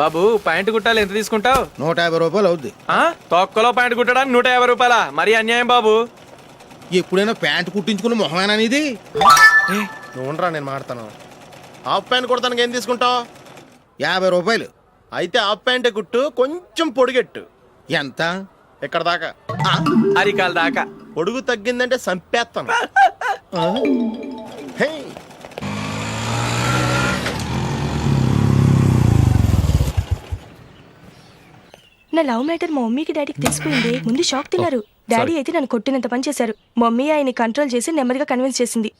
బాబు pant కుట్టాలి ఎంత తీసుకుంటావు? 150 రూపాయలు అవుద్ది. తొక్కలో ప్యాంటు కుట్టడానికి 150 రూపాయల? మరి అన్యాయం బాబు. ఎప్పుడైనా ప్యాంటు కుట్టించుకున్న మొహమేనా ఇది? నువ్వురా, నేను మాడతాను. హాఫ్ ప్యాంట్ కుడతానికి ఏం తీసుకుంటావు? 50 రూపాయలు. అయితే హాఫ్ ప్యాంటే కుట్టు, కొంచెం పొడిగెట్టు. ఎంత? ఇక్కడ దాకా, అరికాల దాకా. పొడుగు తగ్గిందంటే సంపేస్తాను. హే, నా లవ్ మ్యాటర్ మా మమ్మీకి డాడీకి తెలిసిపోయింది. ముందు షాక్ తిన్నారు. డాడీ అయితే నన్ను కొట్టినంత పని చేశారు. మమ్మీ ఆయన్ని కంట్రోల్ చేసి నెమ్మదిగా కన్విన్స్ చేసింది.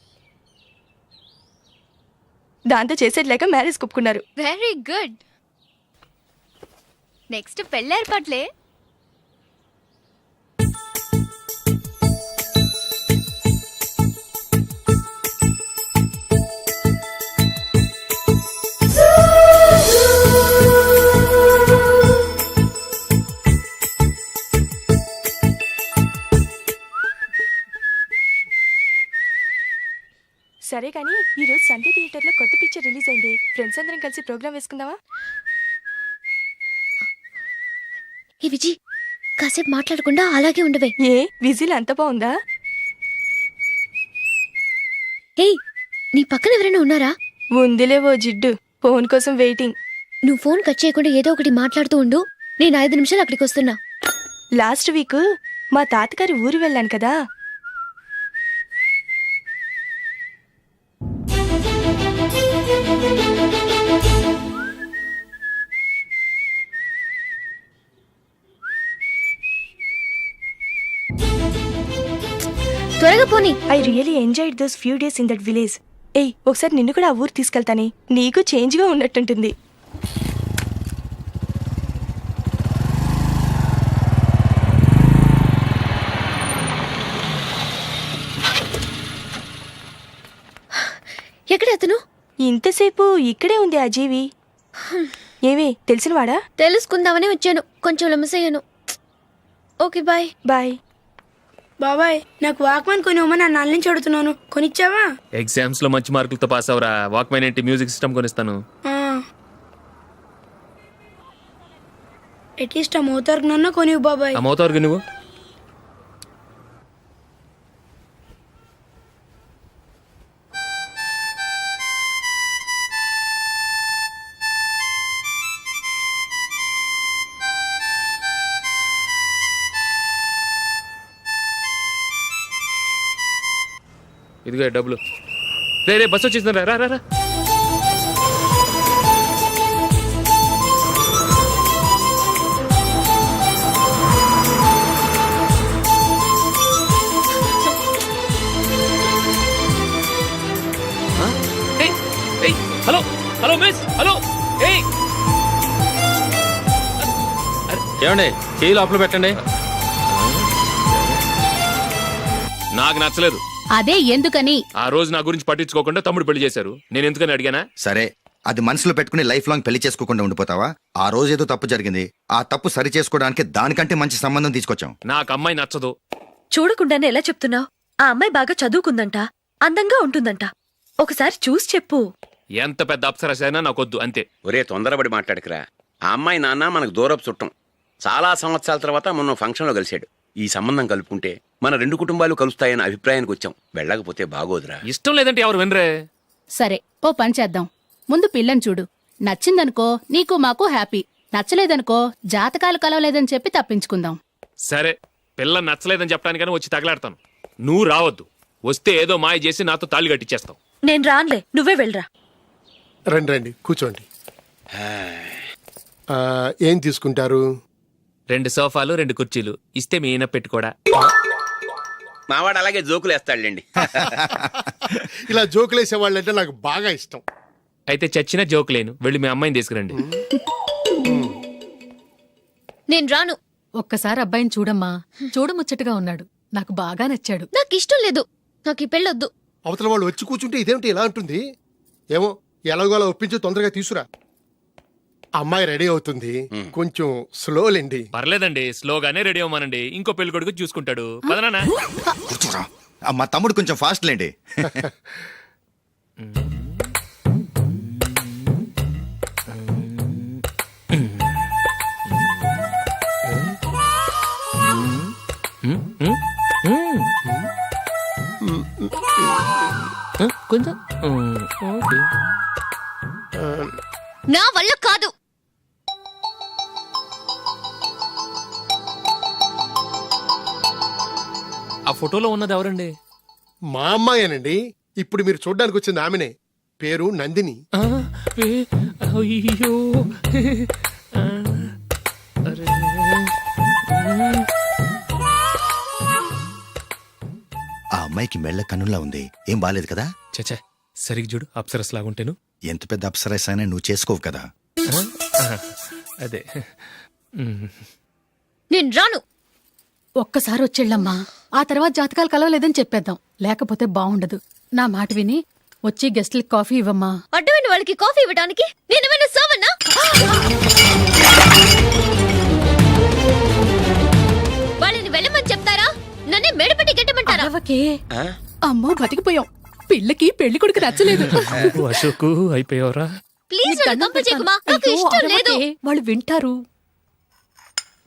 దాంతో చేసేట్లేక మ్యారేజ్ ఒప్పుకున్నారు. Very good. నెక్స్ట్ పెళ్లి ఏర్పాట్లే. సరే కానీ ఈ రోజు సండే థియేటర్ లో కొత్త పిక్చర్ రిలీజ్ అయింది. ఫ్రెండ్స్ అందరం కలిసి ప్రోగ్రామ్ వేసుకుందామా? ఈ విజి, కాసేపు మాట్లాడకుండా అలాగే ఉండవే. ఏ విజిల్ అంత బాగుందా? ఏయ్, నీ పక్కన ఎవరైనా ఉన్నారా? ఉందిలే ఓ జిడ్డు. ఫోన్ కోసం వెయిటింగ్. నువ్వు ఫోన్ కట్ చేయకుండా ఏదో ఒకటి మాట్లాడుతూ ఉండు. నేను 5 నిమిషాలు అక్కడికి వస్తున్నా. లాస్ట్ వీక్ మా తాతగారి ఊరు వెళ్ళాను కదా. త్వరగా పోనీ. I really enjoyed those few days in that village. ఏయ్, ఒకసారి నిన్ను కూడా ఆ ఊరు తీసుకెళ్తానే. నీకు చేంజ్ గా ఉన్నట్టుంటుంది. ఎక్కడ అతను? ఇంతసేపు ఇక్కడే ఉంది ఆ జీవి. ఏవి తెలిసినవాడా? తెలుసుకుందామని వచ్చాను. కొంచెం లెమసయ్యాను. Okay, bye. బాయ్. బాబాయ్, నాకు వాక్మెన్ కొని ఇవ్వమని 4 నుంచి అడుగుతున్నాను. కొనిచ్చావా? ఎగ్జామ్స్ లో మంచి మార్కులతో పాస్ అవరా. వాక్మెన్ ఏంటి, మ్యూజిక్ సిస్టమ్ కొనిస్తాను. అట్లీస్ట్ ఆ మోతార్కు నన్న కొనివ్వు బాబాయ్. ఆ మోతారుగా నువ్వు ఇదిగో డబ్బులు. రే బస్సు వచ్చేసింది. రా రా రా. Hello hello miss, hello. ఏమండి, చేయి లోపల పెట్టండి. నాకు నచ్చలేదు. అదే ఎందుకని? ఆ రోజు నా గురించి పట్టించుకోకుండా తమ్ముడు పెళ్లి చేశారు. నేను ఎందుకని అడిగానా? సరే, అది మనసులో పెట్టుకుని లైఫ్ లాంగ్ పెళ్లి చేసుకోకుండా ఉండిపోతావా? ఆ రోజు ఏదో తప్పు జరిగింది. ఆ తప్పు సరి చేసుకోవడానికి దానికంటే మంచి సంబంధం తీసుకొచ్చాం. నాకు అమ్మాయి నచ్చదు. చూడకుండానే ఎలా చెప్తున్నావు? ఆ అమ్మాయి బాగా చదువుకుందంట, అందంగా ఉంటుందంట. ఒకసారి చూసి చెప్పు. ఎంత పెద్ద అప్సరస అయినా నాకొద్దు, అంతే. ఒరే, తొందరపడి మాట్లాడకురా. ఆ అమ్మాయి నాన్న మనకు దూరపు చుట్టం. చాలా సంవత్సరాల తర్వాత మొన్న ఫంక్షన్లో కలిశాడు. ఈ సంబంధం కలుపుకుంటే మన 2 కుటుంబాలు కలుస్తాయన్న అభిప్రాయానికి వచ్చాం. వెళ్ళకపోతే బాగోదురా. ఇష్టం లేదంటే ఎవరు వినరే. సరే, ఓ పని చేద్దాం. ముందు పిల్లని చూడు. నచ్చిందనుకో నీకు మాకు హ్యాపీ. నచ్చలేదనుకో జాతకాలు కలవలేదని చెప్పి తప్పించుకుందాం. సరే, పిల్ల నచ్చలేదని చెప్పడానికని వచ్చి తగలాడతాను. నువ్వు రావద్దు. వస్తే ఏదో మాయ చేసి నాతో తాళి కట్టించేస్తావు. నేను రాన్లే, నువ్వే వెళ్ళరా. రండి రండి, కూర్చోండి. ఏం తీసుకుంటారు? 2 సోఫాలు 2 కుర్చీలు ఇస్తే మీ ఈయన పెట్టుకోడా. మావాడు అలాగే జోకులు వేస్తాడులేండి. ఇలా జోకులేసే వాళ్ళంటే నాకు బాగా ఇష్టం. అయితే చచ్చిన జోక్ లేను. వెళ్ళి మీ అమ్మాయిని తీసుకురండి. నేను రాను. ఒక్కసారి అబ్బాయిని చూడమ్మా. చూడముచ్చటగా ఉన్నాడు. నాకు బాగా నచ్చాడు. నాకు ఇష్టం లేదు. నాకు ఈ పెళ్ళొద్దు. అవతల వాళ్ళు వచ్చి కూర్చుంటే ఇదేమిటి ఇలా ఉంటుంది? ఏమో, ఎలాగోలా ఒప్పించి తొందరగా తీసురా. అమ్మాయి రెడీ అవుతుంది. కొంచెం స్లోలేండి. పర్లేదండి, స్లోగానే రెడీ అవ్వమానండి. ఇంకో పెళ్లి కొడుకు చూసుకుంటాడు. పదనా. కూర్చోరా. మా తమ్ముడు కొంచెం ఫాస్ట్ లేండి. కొంచెం ఓకే. నా వల్ల కాదు. ఆ ఫోటోలో ఉన్నది ఎవరండి? మా అమ్మాయేనండి. ఇప్పుడు మీరు చూడ్డానికి వచ్చింది ఆమెనే. పేరు నందిని. అయ్యో అరే. ఆ అమ్మాయికి మెళ్ళ కన్నులా ఉంది. ఏం బాలేదు కదా? చచ్చా సరిగ్గా చూడు, అప్సరస్ లాగుంటేను. ఎంత పెద్ద అప్సరస్ అయినా నువ్వు చేసుకోవు కదా. అదే. నేను రాను. ఒక్కసారి వచ్చేళ్ళమ్మా, ఆ తర్వాత జాతకాలు కలవలేదని చెప్పేద్దాం, లేకపోతే బాగుండదు. నా మాట విని వచ్చి గెస్ట్లకి కాఫీ ఇవ్వమ్మా. అడ్డమైన వాళ్ళకి కాఫీ ఇవ్వడానికి నేనేమైనా సోమన్నా? వాళ్ళని వెళ్ళమని చెప్తారా, నన్నే మేడపట్టి గెట్టమంటారా? అరవకే. అమ్మో బతికిపోయాం. పిల్లకి పెళ్లి కొడుకు నచ్చలేదు. అశోకు అయిపోయావరా? ప్లీజ్ నన్ను పంపించేకుమా, నాకు అయ్యో, ఇష్టం లేదు. అరవకే. వాళ్ళు వింటారు.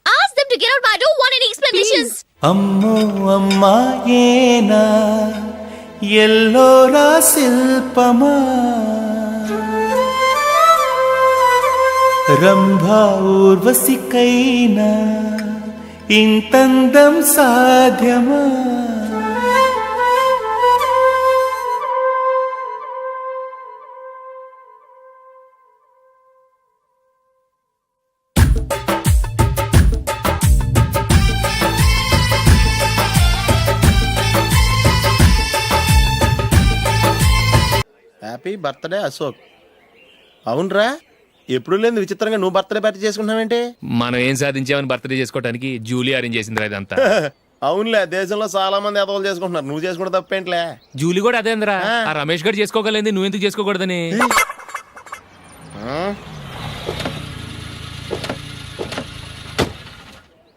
Ask them to get out. I don't want any explanations. అమ్మో అమ్మాయేనా ఎల్లోరా శిల్పమా రంభా ఊర్వశికైనా ఇంతందం సాధ్యమా? Happy birthday Ashok. అవునరా, ఎప్పుడు లేదు విచిత్రంగా నువ్వు బర్త్డే పార్టీ చేసుకుంటున్నావేంటి? మనం ఏం సాధించామని బర్త్డే చేసుకోవడానికి జూలీ అరేంజ్ చేసింది ఇదంతా. అవునులే, దేశంలో చాలా మంది ఎదవలు చేసుకుంటున్నారు, నువ్వు చేసుకోవడం తప్పేంట్లే. జూలీ కూడా అదే అందరా. ఆ రమేష్ గారు చేసుకోగలేదు, నువ్వెందుకు చేసుకోకూడదని.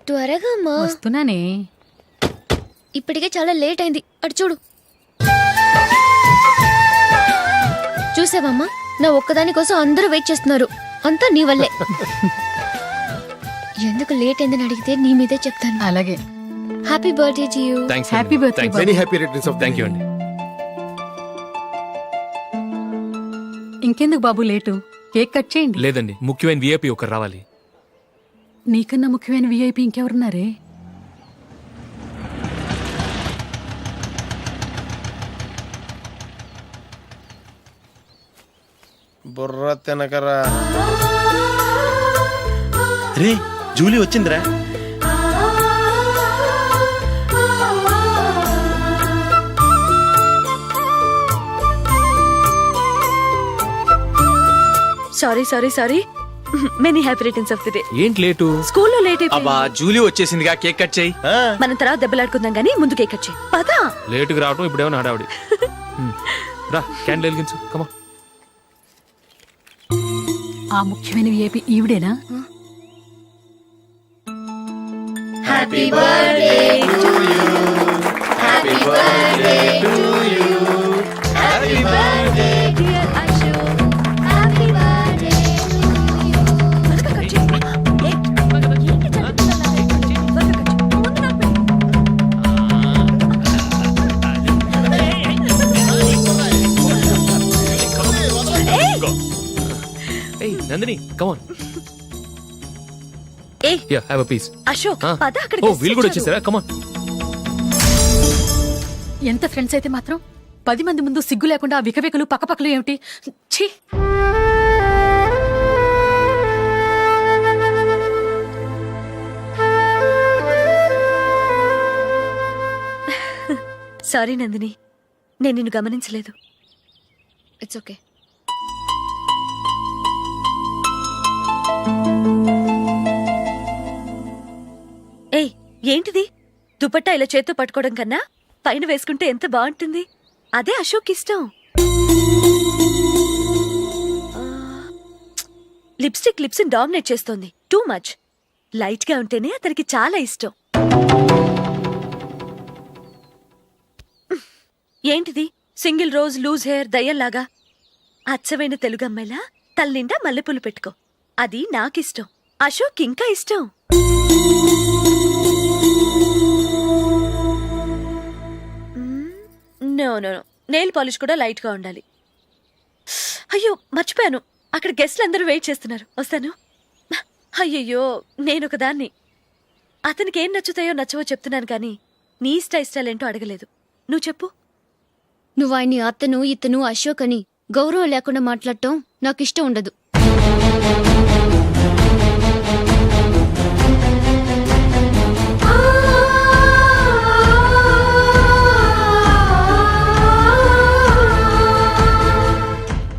త్వరగా అమ్మా. వస్తున్నానే. ఇప్పటికే చాలా లేట్ అయింది. అటు చూడు. చూసావమ్మా, నా ఒక్కదాని కోసం అందరూ వెయిట్ చేస్తున్నారు. అంతా నీ వల్లే. ఎందుకు లేట్ అయిందని అడిగితే నీ మీదే చెప్తాను. అలాగే. Happy birthday to you. Thanks. Happy birthday. Many happy returns of thank you అండి. ఇంకెందుకు బాబు లేటు, కేక్ కట్ చేయండి. లేదండి, ముఖ్యమైన విఐపి ఒకరు రావాలి. నీకన్నా ముఖ్యమైన విఐపి ఇంకెవరున్నారే? బుర్ర తినకరా. రే జూలీ వచ్చిందిరా. Sorry sorry sorry. Many happy returns of the day. ఏంటి లేటు? స్కూల్లో లేట్ అయిపోయింది. అబ్బా జూలీ వచ్చేసిందిగా, కేక్ కట్ చేయి. మనం తర్వాత దెబ్బలాడుకుందాం గానీ ముందు కేక్ కట్ చేయి. పదా. లేటుగా రావటం ఇప్పుడేమో హడావుడి. రా క్యాండిల్ వెలిగించు, కమా. ఆ ముఖ్యమైన విఐపి ఈవిడేనా? Happy birthday to you. Happy birthday to you. Happy birthday dear Ashok. Happy birthday to you. త్వరగా కట్ చేయి. ఏంటి జరుగుతుందలా? త్వరగా కట్ చేయి. ముందు నాకు పెట్టు. ఏయ్ Nandini, come on. Yeah have a piece. Ashok, పద అక్కడికి. ఓ వీళ్ళు కూడా వచ్చేసారా? కమాన్. ఎంత ఫ్రెండ్స్ అయితే మాత్రం 10 మంది ముందు సిగ్గు లేకుండా ఆ వికవికలు పక్కపక్కలు ఏమిటి? ఛీ. సారీ నందిని, నేను నిన్ను గమనించలేదు. It's okay. ఏయ్ ఏంటిది? దుపట్టా ఇలా చేత్తో పట్టుకోవడం కన్నా పైన వేసుకుంటే ఎంత బాగుంటుంది. అదే అశోక్ ఇష్టం. లిప్స్టిక్ లిప్స్ డామినేట్ చేస్తోంది. Too much. లైట్ గా ఉంటేనే అతనికి చాలా ఇష్టం. ఏంటిది? సింగిల్ రోజ్ లూజ్ హెయిర్ దయ్యంలాగా. అచ్చమైన తెలుగు అమ్మాయిలా తల్లిండా మల్లెపూలు పెట్టుకో. అది నాకిష్టం. అశోక్ ఇంకా ఇష్టం. అవునవును, నెయిల్ పాలిష్ కూడా లైట్గా ఉండాలి. అయ్యో మర్చిపోయాను, అక్కడ గెస్ట్లు అందరూ వెయిట్ చేస్తున్నారు, వస్తాను. అయ్యయ్యో నేనొక దాన్ని. అతనికి ఏం నచ్చుతాయో నచ్చవో చెప్తున్నాను కానీ నీ ఇష్టాలు ఏంటో అడగలేదు. నువ్వు చెప్పు. నువ్వు ఆయన్ని అతను ఇతను అశోక్ అని గౌరవం లేకుండా మాట్లాడటం నాకు ఇష్టం ఉండదు.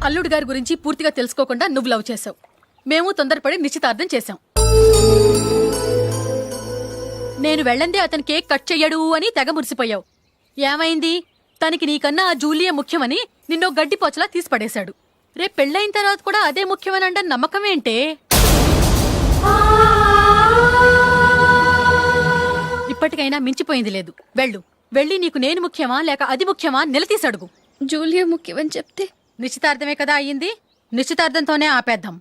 అల్లుడు గారి గురించి పూర్తిగా తెలుసుకోకుండా నువ్వు లవ్ చేసావు. మేము తొందరపడి నిశ్చితార్థం చేశాం. నేను వెళ్ళందే అతను కేక్ కట్ చెయ్యడు అని తెగ మురిసిపోయావు. ఏమైంది? తనకి నీకన్నా ఆ జూలియే ముఖ్యమని నిన్నో గడ్డిపోచలా తీసి పడేశాడు. రేపు పెళ్ళైన తర్వాత కూడా అదే ముఖ్యమని అంటే నమ్మకం ఏంటే? ఇప్పటికైనా మించిపోయింది లేదు. వెళ్ళి నీకు నేను ముఖ్యమా లేక అది ముఖ్యమా నిలదీసి అడుగు. జూలియా ముఖ్యమని చెప్తే నిశ్చితార్థమే కదా అయ్యింది, నిశ్చితార్థంతోనే ఆపేద్దాం.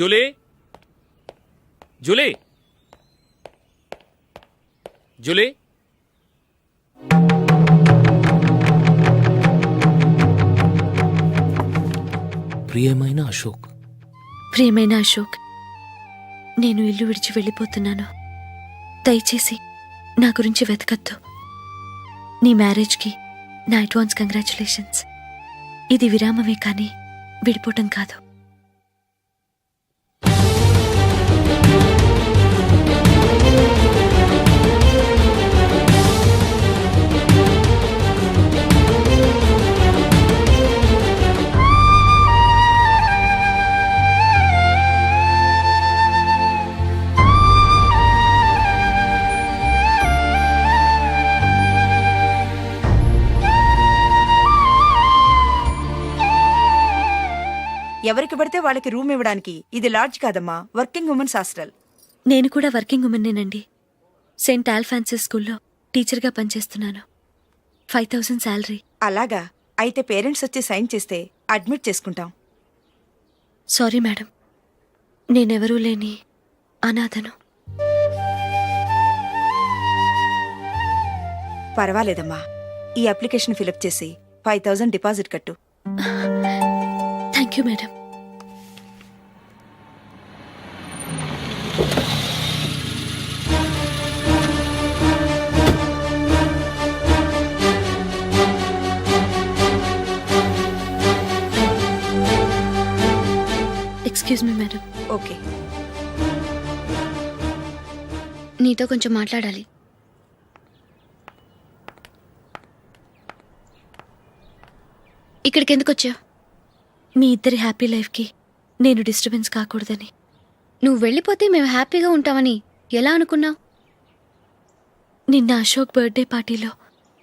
Julie, Julie, Julie. ప్రియమైన అశోక్. ప్రియమైన అశోక్, నేను ఇల్లు విడిచి వెళ్ళిపోతున్నాను. దయచేసి నా గురించి వెతకద్దు. నీ మ్యారేజ్కి నా అడ్వాన్స్ కంగ్రాచులేషన్స్. ఇది విరామమే కానీ విడిపోవటం కాదు. ఎవరికి పడితే వాళ్ళకి రూమ్ ఇవ్వడానికి ఇది లాడ్జ్ కాదమ్మా, వర్కింగ్ ఉమెన్స్ హాస్టల్. నేను కూడా వర్కింగ్ ఉమెన్నేనండి. సెయింట్ ఆల్ఫాన్సిస్ స్కూల్లో టీచర్గా పనిచేస్తున్నాను. 5000 శాలరీ. అలాగా? అయితే పేరెంట్స్ వచ్చి సైన్ చేస్తే అడ్మిట్ చేసుకుంటాం. సారీ మేడం, నేనెవరూ లేని అనాథను. పర్వాలేదమ్మా, ఈ అప్లికేషన్ ఫిలప్ చేసి 5000 డిపాజిట్ కట్టు. Thank you madam. Excuse me madam. Okay. నీతో కొంచెం మాట్లాడాలి. ఇక్కడికి ఎందుకు వచ్చావు? మీ ఇద్దరి హ్యాపీ లైఫ్కి నేను డిస్టర్బెన్స్ కాకూడదని. నువ్వు వెళ్ళిపోతే మేము హ్యాపీగా ఉంటామని ఎలా అనుకున్నావు? నిన్న అశోక్ బర్త్డే పార్టీలో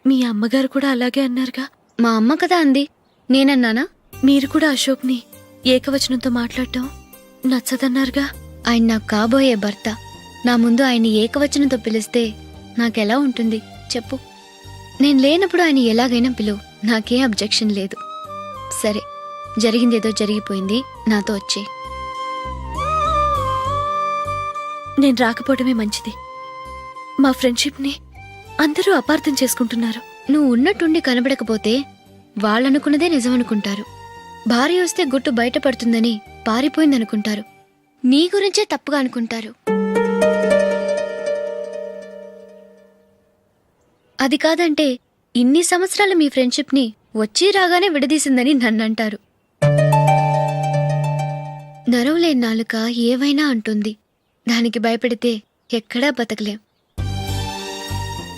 మీ అమ్మగారు కూడా అలాగే అన్నారుగా. మా అమ్మ కదా అంది, నేనన్నానా? మీరు కూడా అశోక్ని ఏకవచనంతో మాట్లాడటం నచ్చదన్నారుగా. ఆయన నాకు కాబోయే భర్త. నా ముందు ఆయన్ని ఏకవచనంతో పిలిస్తే నాకెలా ఉంటుంది చెప్పు? నేను లేనప్పుడు ఆయన ఎలాగైనా పిలువు, నాకేం అబ్జెక్షన్ లేదు. సరే, జరిగిందేదో జరిగిపోయింది, నాతో వచ్చే. నేను రాకపోవడమే మంచిది. మా ఫ్రెండ్షిప్ని అందరూ అపార్థం చేసుకుంటున్నారు. నువ్వు ఉన్నట్టుండి కనబడకపోతే వాళ్ళనుకున్నదే నిజమనుకుంటారు. భార్య వస్తే గుట్టు బయటపడుతుందని పారిపోయిందనుకుంటారు. నీ గురించే తప్పుగా అనుకుంటారు. అది కాదంటే ఇన్ని సంవత్సరాలు మీ ఫ్రెండ్షిప్ని వచ్చి రాగానే విడదీసిందని నన్నంటారు. నరవలేని నాలుక ఏవైనా అంటుంది. దానికి భయపడితే ఎక్కడా బతకలేం.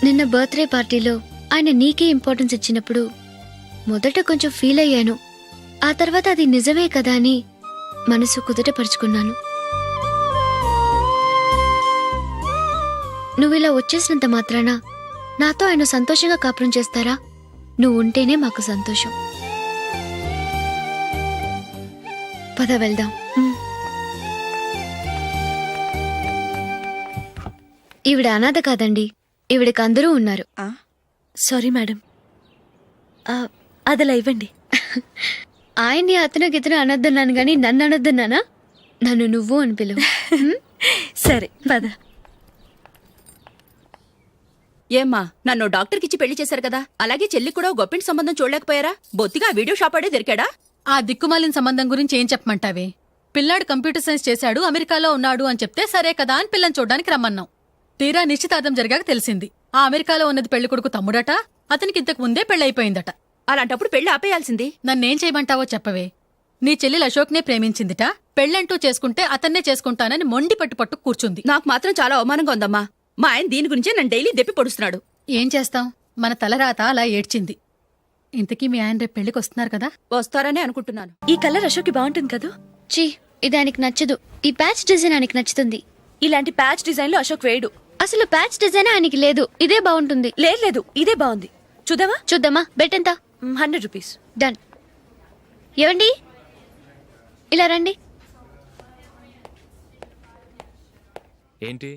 నిన్న బర్త్డే పార్టీలో ఆయన నీకే ఇంపార్టెన్స్ ఇచ్చినప్పుడు మొదట కొంచెం ఫీల్ అయ్యాను. ఆ తర్వాత అది నిజమే కదా అని మనసు కుదుటపరుచుకున్నాను. నువ్విలా వచ్చేసినంత మాత్రాన నాతో ఆయన సంతోషంగా కాపురం చేస్తారా? నువ్వు ఉంటేనే మాకు సంతోషం. పద వెళ్దాం. ఈవిడ అనాథ కాదండి, ఈవిడకి అందరూ ఉన్నారు. సారీ మేడం, అదలా ఇవ్వండి. ఆయన్ని అతను గితను అనొద్దన్నాను గాని నన్ను అనొద్దన్నానా? నన్ను నువ్వు అని పిలువు. సరే పద. ఏమ్మా, నన్ను డాక్టర్కిచ్చి పెళ్లి చేశారు కదా, అలాగే చెల్లి కూడా గొప్పింటి సంబంధం చూడలేకపోయారా? బొత్తిగా ఆ వీడియో షాప్ ఆడే దొరికాడా? ఆ దిక్కుమాలిన సంబంధం గురించి ఏం చెప్పమంటావే? పిల్లాడు కంప్యూటర్ సైన్స్ చేశాడు, అమెరికాలో ఉన్నాడు అని చెప్తే సరే కదా అని పిల్లని చూడడానికి రమ్మన్నాం. తీరా నిశ్చితార్థం జరిగాక తెలిసింది ఆ అమెరికాలో ఉన్నది పెళ్లి కొడుకు తమ్ముడట, అతనికి ఇంతకు ముందే పెళ్లయిపోయిందట. అలాంటప్పుడు పెళ్లి ఆపేయాల్సింది. నన్నేం చేయమంటావో చెప్పవే. నీ చెల్లెలు అశోక్నే ప్రేమించిందిట, పెళ్ళంటూ చేసుకుంటే అతన్నే చేసుకుంటానని మొండి పట్టు కూర్చుంది. నాకు మాత్రం చాలా అవమానంగా ఉందమ్మా. మా ఆయన దీని గురించే నన్ను డైలీ దెప్పి పొడుస్తున్నాడు. ఏం చేస్తాం, మన తలరాత అలా ఏడ్చింది. ఇంతకీ మీ ఆయన రేపు పెళ్లికి వస్తున్నారు కదా? వస్తారనే అనుకుంటున్నాను. ఈ కలర్ అశోక్కి బాగుంటుంది కదా? చీ, ఇది ఆయనకి నచ్చదు. ఈ ప్యాచ్ డిజైన్ ఆయనకి నచ్చుతుంది. ఇలాంటి ప్యాచ్ డిజైన్లు అశోక్ వేయడు. అసలు ప్యాచ్ డిజైన్ ఆయనకి లేదు, ఇదే బాగుంటుంది. లేదు, ఇదే బాగుంది. చూద్దామా? చూద్దామా? బెట్ ఎంత? 100 రూపీస్. డన్. ఏవండి, ఇలా రండి. ఏంటి